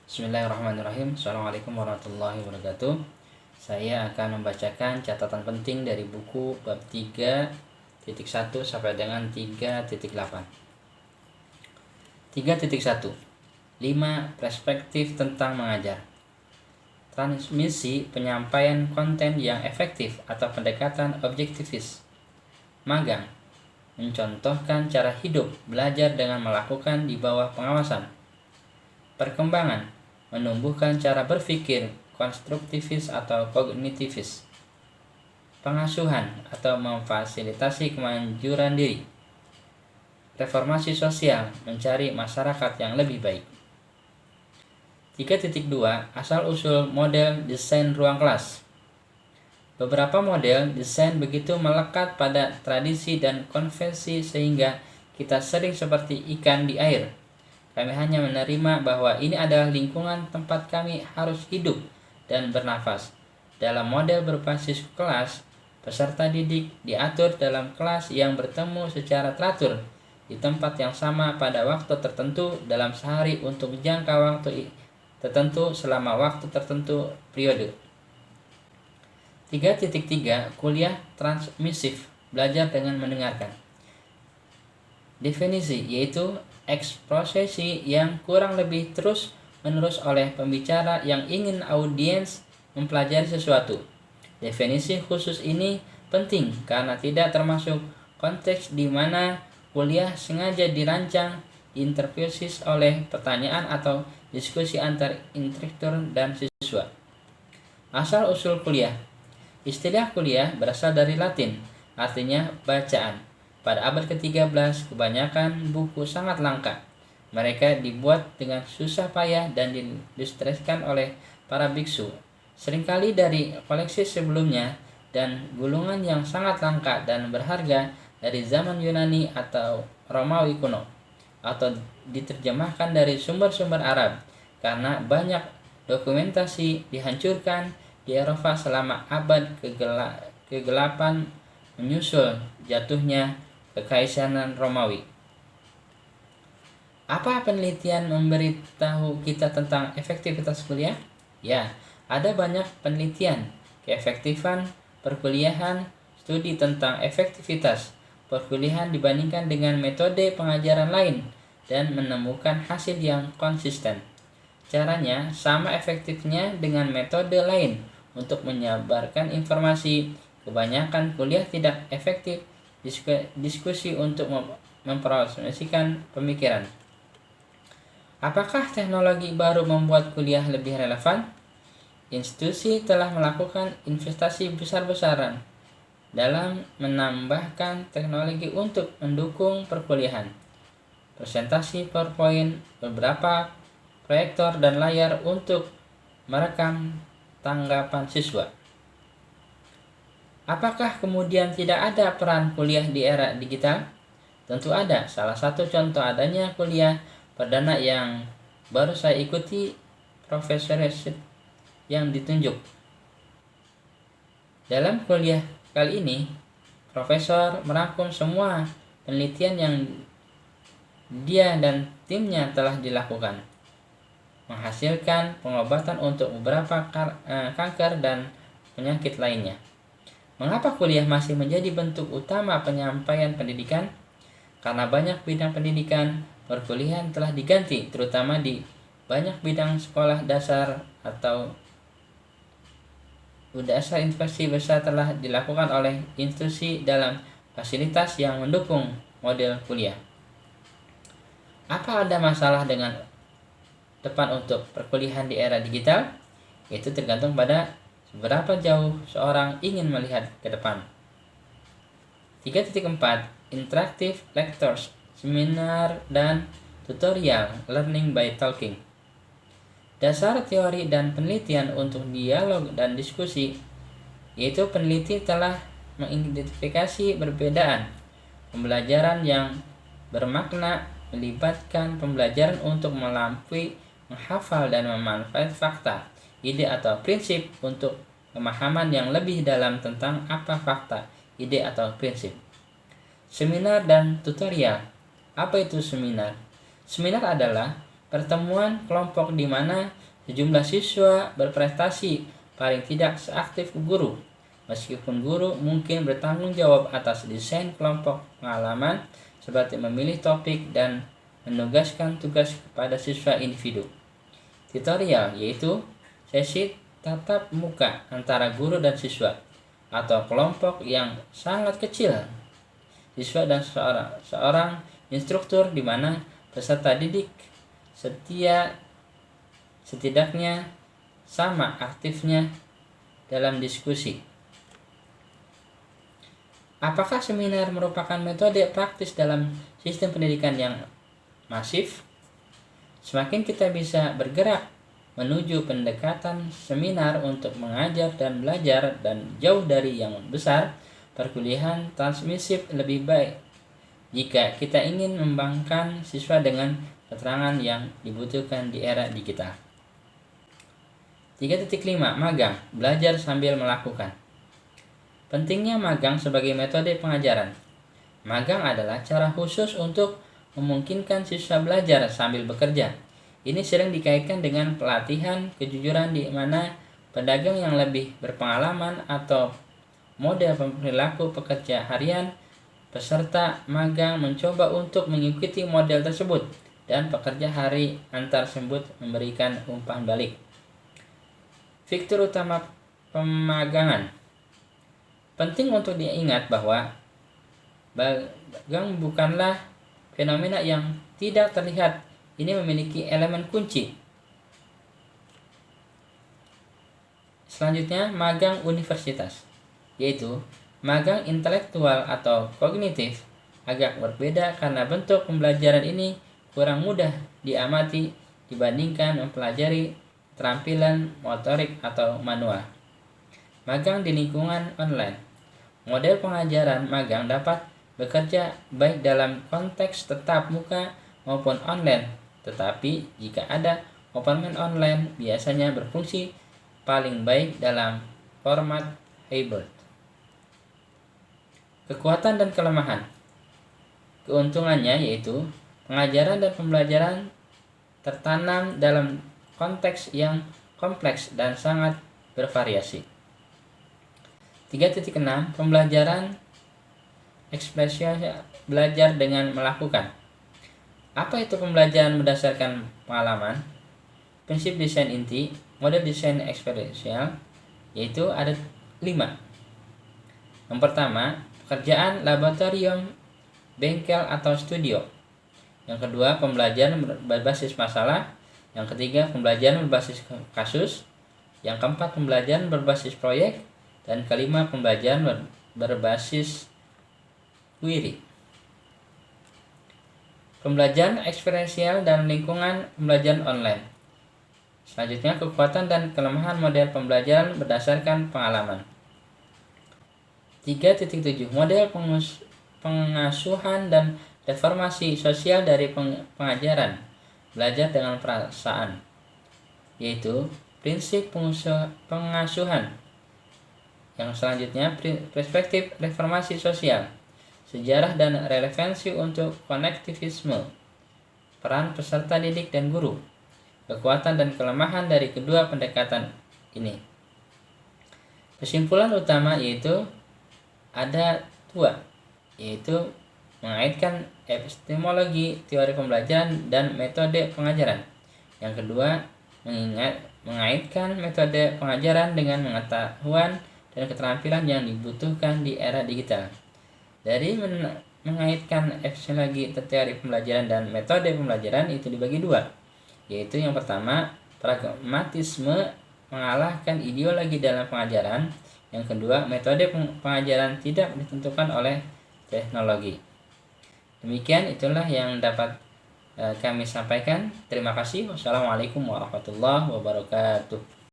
Bismillahirrahmanirrahim. Assalamualaikum warahmatullahi wabarakatuh. Saya akan membacakan catatan penting dari buku bab 3.1 sampai dengan 3.8. 3.1. 5 perspektif tentang mengajar. Transmisi penyampaian konten yang efektif atau pendekatan objektifis. Magang mencontohkan cara hidup belajar dengan melakukan di bawah pengawasan. Perkembangan menumbuhkan cara berpikir konstruktivis atau kognitivis. Pengasuhan atau memfasilitasi kemanjuran diri. Reformasi sosial mencari masyarakat yang lebih baik. 3.2 Asal-usul model desain ruang kelas. Beberapa model desain begitu melekat pada tradisi dan konvensi sehingga kita sering seperti ikan di air. Kami hanya menerima bahwa ini adalah lingkungan tempat kami harus hidup dan bernafas. Dalam model berbasis kelas, peserta didik diatur dalam kelas yang bertemu secara teratur di tempat yang sama pada waktu tertentu dalam sehari untuk jangka waktu tertentu selama waktu tertentu periode. 3.3 Kuliah transmisif, belajar dengan mendengarkan. Definisi yaitu ekspresi yang kurang lebih terus-menerus oleh pembicara yang ingin audiens mempelajari sesuatu. Definisi khusus ini penting karena tidak termasuk konteks di mana kuliah sengaja dirancang, diinterpresis oleh pertanyaan atau diskusi antar instruktur dan siswa. Asal-usul kuliah. Istilah kuliah berasal dari Latin, artinya bacaan. Pada abad ke-13, kebanyakan buku sangat langka. Mereka dibuat dengan susah payah dan diilustrasikan oleh para biksu, seringkali dari koleksi sebelumnya, dan gulungan yang sangat langka dan berharga dari zaman Yunani atau Romawi kuno, atau diterjemahkan dari sumber-sumber Arab, karena banyak dokumentasi dihancurkan di Eropa selama abad ke-8 menyusul jatuhnya Kekaisaran Romawi. Apa penelitian memberitahu kita tentang efektivitas kuliah? Ya, ada banyak penelitian keefektifan perkuliahan, studi tentang efektivitas perkuliahan dibandingkan dengan metode pengajaran lain dan menemukan hasil yang konsisten. Caranya sama efektifnya dengan metode lain untuk menyebarkan informasi. Kebanyakan kuliah tidak efektif diskusi untuk mempromosikan pemikiran. Apakah teknologi baru membuat kuliah lebih relevan? Institusi telah melakukan investasi besar-besaran dalam menambahkan teknologi untuk mendukung perkuliahan. Presentasi PowerPoint, beberapa proyektor dan layar untuk merekam tanggapan siswa. Apakah kemudian tidak ada peran kuliah di era digital? Tentu ada. Salah satu contoh adanya kuliah perdana yang baru saya ikuti, profesorship yang ditunjuk. Dalam kuliah kali ini, profesor merangkum semua penelitian yang dia dan timnya telah dilakukan, menghasilkan pengobatan untuk beberapa kanker dan penyakit lainnya. Mengapa kuliah masih menjadi bentuk utama penyampaian pendidikan? Karena banyak bidang pendidikan perkuliahan telah diganti, terutama di banyak bidang sekolah dasar atau dasar investasi besar telah dilakukan oleh institusi dalam fasilitas yang mendukung model kuliah. Apa ada masalah dengan depan untuk perkuliahan di era digital? Itu tergantung pada seberapa jauh seorang ingin melihat ke depan. 3.4 Interactive lectures, seminar, dan tutorial learning by talking. Dasar teori dan penelitian untuk dialog dan diskusi, yaitu peneliti telah mengidentifikasi perbedaan pembelajaran yang bermakna melibatkan pembelajaran untuk melampaui menghafal dan memanfaatkan fakta, ide atau prinsip untuk pemahaman yang lebih dalam tentang apa fakta, ide atau prinsip. Seminar dan tutorial. Apa itu seminar? Seminar adalah pertemuan kelompok di mana sejumlah siswa berprestasi paling tidak seaktif guru. Meskipun guru mungkin bertanggung jawab atas desain kelompok pengalaman seperti memilih topik dan menugaskan tugas kepada siswa individu. Tutorial yaitu sesi tatap muka antara guru dan siswa atau kelompok yang sangat kecil. Siswa dan seorang instruktur di mana peserta didik setidaknya sama aktifnya dalam diskusi. Apakah seminar merupakan metode praktis dalam sistem pendidikan yang masif? Semakin kita bisa bergerak menuju pendekatan seminar untuk mengajar dan belajar dan jauh dari yang besar, perkuliahan transmisif lebih baik jika kita ingin mengembangkan siswa dengan keterangan yang dibutuhkan di era digital. 3.5 Magang, belajar sambil melakukan. Pentingnya magang sebagai metode pengajaran. Magang adalah cara khusus untuk memungkinkan siswa belajar sambil bekerja. Ini sering dikaitkan dengan pelatihan kejujuran di mana pedagang yang lebih berpengalaman atau model perilaku pekerja harian peserta magang mencoba untuk mengikuti model tersebut dan pekerja hari antar tersebut memberikan umpan balik. Fitur utama pemagangan. Penting untuk diingat bahwa magang bukanlah fenomena yang tidak terlihat. Ini memiliki elemen kunci. Selanjutnya, magang universitas, yaitu magang intelektual atau kognitif, agak berbeda karena bentuk pembelajaran ini kurang mudah diamati dibandingkan mempelajari keterampilan motorik atau manual. Magang di lingkungan online. Model pengajaran magang dapat bekerja baik dalam konteks tatap muka maupun online, tetapi jika ada komponen online biasanya berfungsi paling baik dalam format hybrid. Kekuatan dan kelemahan. Keuntungannya yaitu pengajaran dan pembelajaran tertanam dalam konteks yang kompleks dan sangat bervariasi. 3.6 Pembelajaran ekspresial, belajar dengan melakukan. Apa itu pembelajaran berdasarkan pengalaman? Prinsip desain inti, model desain eksperisial, yaitu ada 5. Yang pertama, pekerjaan laboratorium, bengkel atau studio. Yang kedua, pembelajaran berbasis masalah. Yang ketiga, pembelajaran berbasis kasus. Yang keempat, pembelajaran berbasis proyek. Dan kelima, pembelajaran berbasis query. Pembelajaran eksperisial dan lingkungan pembelajaran online. Selanjutnya, kekuatan dan kelemahan model pembelajaran berdasarkan pengalaman. 3.7 Model pengasuhan dan reformasi sosial dari pengajaran belajar dengan perasaan, yaitu prinsip pengasuhan. Yang selanjutnya, perspektif reformasi sosial, sejarah dan relevansi untuk konektivisme, peran peserta didik dan guru, kekuatan dan kelemahan dari kedua pendekatan ini. Kesimpulan utama yaitu ada 2, yaitu mengaitkan epistemologi, teori pembelajaran, dan metode pengajaran. Yang kedua, mengaitkan metode pengajaran dengan pengetahuan dan keterampilan yang dibutuhkan di era digital. Dari mengaitkan epistemologi, teori pembelajaran, dan metode pembelajaran itu dibagi 2, yaitu yang pertama, pragmatisme mengalahkan ideologi dalam pengajaran. Yang kedua, metode pengajaran tidak ditentukan oleh teknologi. Demikian itulah yang dapat kami sampaikan. Terima kasih. Wassalamualaikum warahmatullahi wabarakatuh.